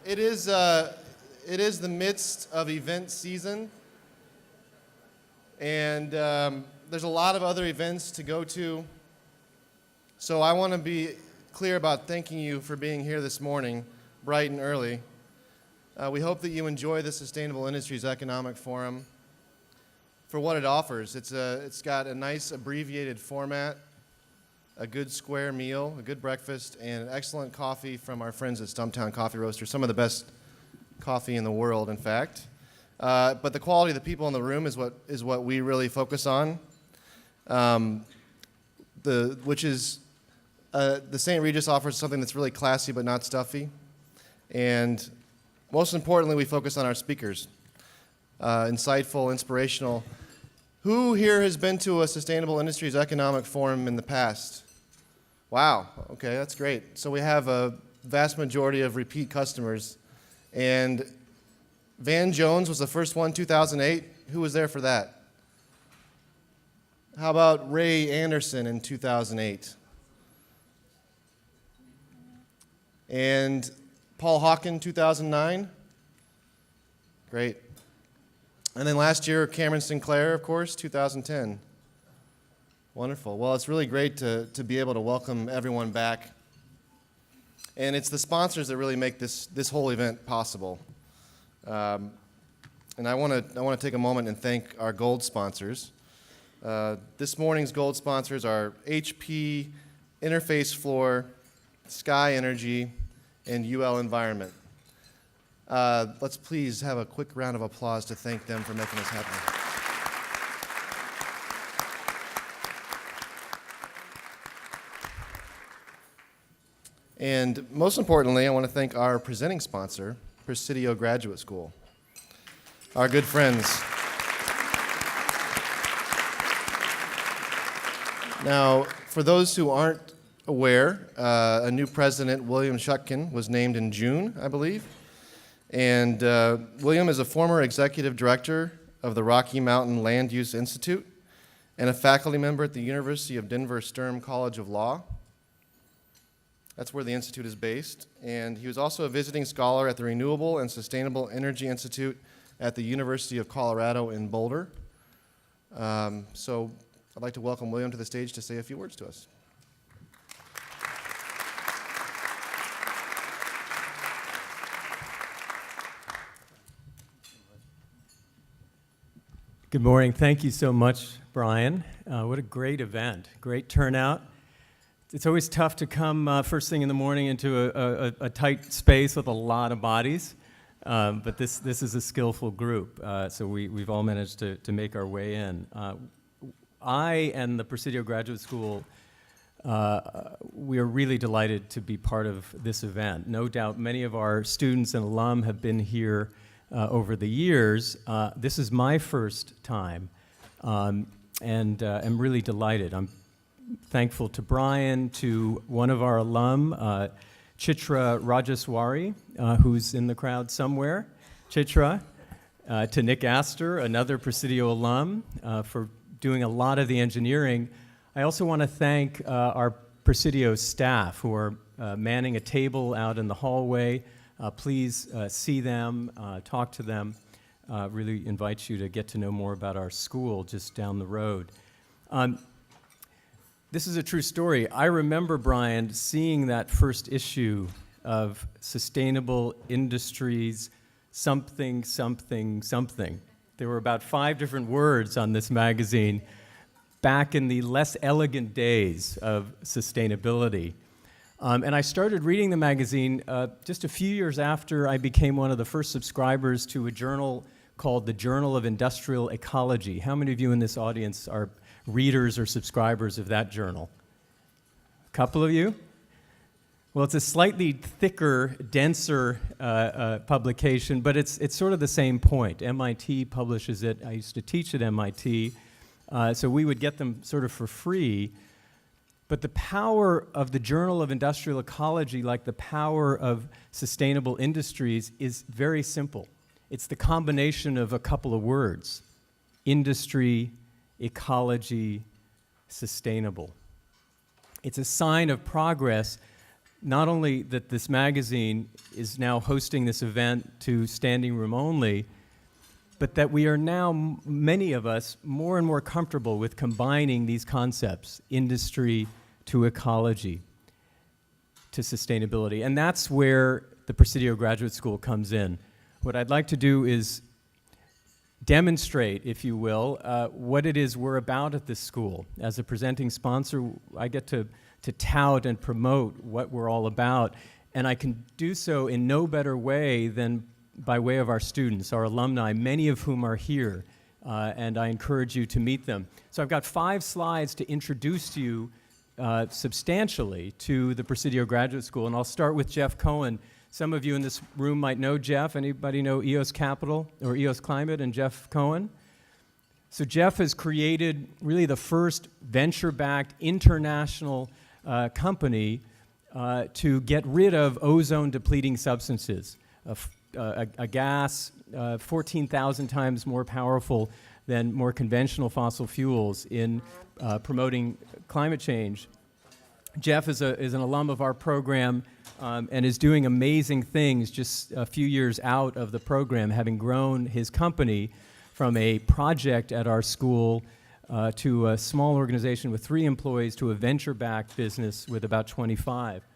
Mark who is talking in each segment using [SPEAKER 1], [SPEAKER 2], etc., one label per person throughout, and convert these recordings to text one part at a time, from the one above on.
[SPEAKER 1] It is the midst of event season, and there's a lot of other events to go to. So I want to be clear about thanking you for being here this morning, bright and early. We hope that you enjoy the Sustainable Industries Economic Forum for what it offers. It's got a nice abbreviated format, a good square meal, a good breakfast, and excellent coffee from our friends at Stumptown Coffee Roaster, some of the best coffee in the world, in fact. But the quality of the people in the room is what we really focus on, which is the St. Regis offers something that's really classy but not stuffy. And most importantly, we focus on our speakers, insightful, inspirational. Who here has been to a Sustainable Industries Economic Forum in the past? Wow, okay, that's great. So we have a vast majority of repeat customers. And Van Jones was the first one, 2008. Who was there for that? How about Ray Anderson in 2008? And Paul Hawken, 2009? Great. And then last year, Cameron Sinclair, of course, 2010. Wonderful. Well, it's really great to be able to welcome everyone back. And it's the sponsors that really make this whole event possible. And I want to take a moment and thank our gold sponsors. This morning's gold sponsors are HP, Interface Floor, Sky Energy, and UL Environment. Let's please have a quick round of applause to thank them for making this happen. And most importantly, I want to thank our presenting sponsor, Presidio Graduate School, our good friends. Now, for those who aren't aware, a new president, William Shutkin, was named in June, I believe. And William is a former executive director of the Rocky Mountain Land Use Institute and a faculty member at the University of Denver Sturm College of Law. That's where the institute is based. And he was also a visiting scholar at the Renewable and Sustainable Energy Institute at the University of Colorado in Boulder. So I'd like to welcome William to the stage to say a few words to us.
[SPEAKER 2] Good morning. Thank you so much, Brian. What a great event, great turnout. It's always tough to come first thing in the morning into a tight space with a lot of bodies, but this is a skillful group, so we've all managed to make our way in. I and the Presidio Graduate School, we are really delighted to be part of this event. No doubt many of our students and alum have been here over the years. This is my first time, and I'm really delighted. I'm thankful to Brian, to one of our alum, Chitra Rajaswari, who's in the crowd somewhere, Chitra, to Nick Astor, another Presidio alum, for doing a lot of the engineering. I also want to thank our Presidio staff who are manning a table out in the hallway. Please see them, talk to them. Really invite you to get to know more about our school just down the road. This is a true story. I remember, Brian, seeing that first issue of Sustainable Industries something, something, something. There were about 5 different words on this magazine back in the less elegant days of sustainability. And I started reading the magazine just a few years after I became one of the first subscribers to a journal called the Journal of Industrial Ecology. How many of you in this audience are readers or subscribers of that journal? A couple of you? Well, it's a slightly thicker, denser publication, but it's sort of the same point. MIT publishes it. I used to teach at MIT, so we would get them sort of for free. But the power of the Journal of Industrial Ecology, like the power of Sustainable Industries, is very simple. It's the combination of a couple of words: industry, ecology, sustainable. It's a sign of progress not only that this magazine is now hosting this event to standing room only, but that we are now, many of us, more and more comfortable with combining these concepts, industry to ecology to sustainability. And that's where the Presidio Graduate School comes in. What I'd like to do is demonstrate, if you will, what it is we're about at this school. As a presenting sponsor, I get to tout and promote what we're all about, and I can do so in no better way than by way of our students, our alumni, many of whom are here, and I encourage you to meet them. So I've got 5 slides to introduce you substantially to the Presidio Graduate School, and I'll start with Jeff Cohen. Some of you in this room might know Jeff. Anybody know EOS Capital or EOS Climate and Jeff Cohen? So Jeff has created really the first venture-backed international company to get rid of ozone-depleting substances, a gas 14,000 times more powerful than more conventional fossil fuels in promoting climate change. Jeff is an alum of our program and is doing amazing things just a few years out of the program, having grown his company from a project at our school to a small organization with 3 employees to a venture-backed business with about 25.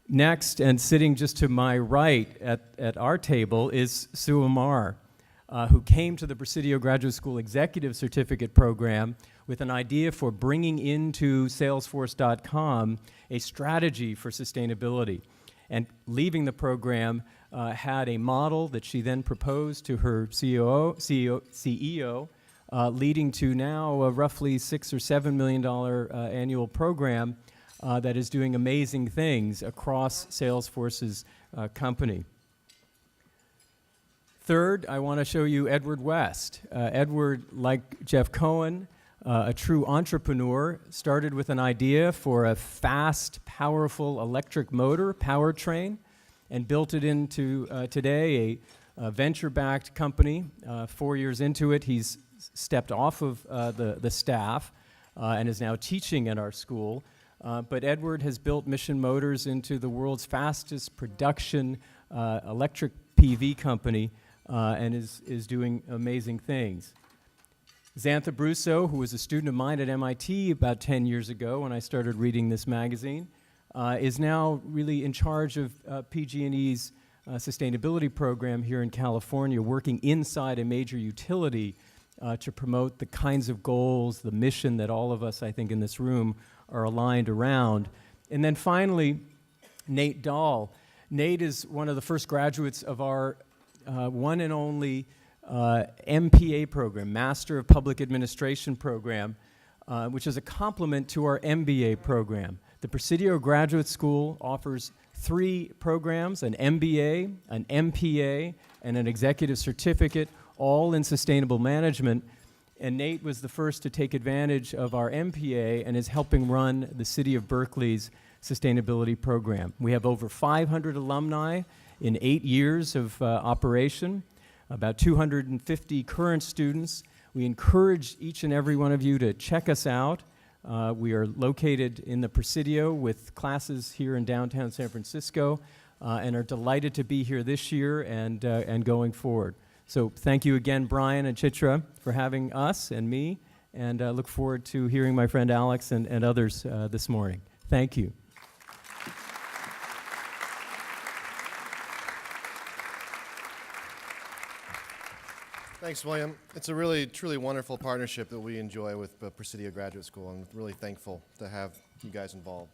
[SPEAKER 2] Next, and sitting just to my right at our table, is Sue Amar, who came to the Presidio Graduate School Executive Certificate Program with an idea for bringing into Salesforce.com a strategy for sustainability. And leaving the program, had a model that she then proposed to her CEO, leading to now a roughly $6 or $7 million annual program that is doing amazing things across Salesforce's company. Third, I want to show you Edward West. Edward, like Jeff Cohen, a true entrepreneur, started with an idea for a fast, powerful electric motor powertrain and built it into today a venture-backed company. 4 years into it, he's stepped off of the staff and is now teaching at our school. But Edward has built Mission Motors into the world's fastest production electric PV company and is doing amazing things. Xantha Brusso, who was a student of mine at MIT about 10 years ago when I started reading this magazine, is now really in charge of PG&E's sustainability program here in California, working inside a major utility to promote the kinds of goals, the mission that all of us, I think, in this room are aligned around. And then finally, Nate Dahl. Nate is one of the first graduates of our one and only MPA program, Master of Public Administration program, which is a complement to our MBA program. The Presidio Graduate School offers 3 programs, an MBA, an MPA, and an executive certificate, all in sustainable management. And Nate was the first to take advantage of our MPA and is helping run the City of Berkeley's sustainability program. We have over 500 alumni in 8 years of operation, about 250 current students. We encourage each and every one of you to check us out. We are located in the Presidio with classes here in downtown San Francisco and are delighted to be here this year and going forward. So thank you again, Brian and Chitra, for having us and me, and look forward to hearing my friend Alex and others this morning. Thank you.
[SPEAKER 1] Thanks, William. It's a really, truly wonderful partnership that we enjoy with Presidio Graduate School. I'm really thankful to have you guys involved.